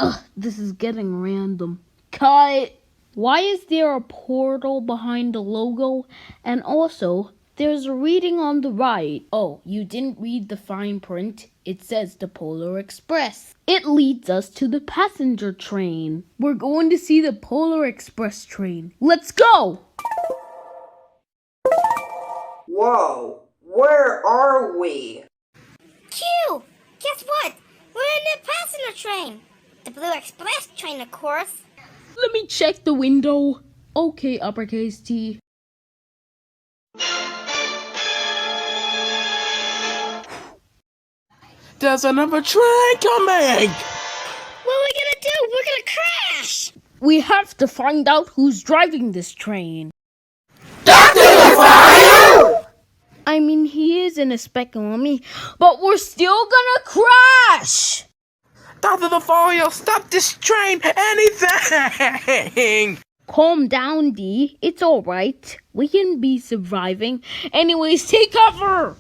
Ugh, this is getting random. Cut! Why is there a portal behind the logo? And also, there's a reading on the right. Oh, you didn't read the fine print? It says the Polar Express. It leads us to the passenger train. We're going to see the Polar Express train. Let's go! Whoa, where are we? Q! Guess what? We're in the passenger train. The Blue Express train, of course. Let me check the window. Okay, uppercase T. There's another train coming! What are we gonna do? We're gonna crash! We have to find out who's driving this train. I mean, he is in a speck on me, but we're still gonna crash! Dr. Defario, stop this train! Anything! Calm down, D. It's alright. We can be surviving. Anyways, take cover!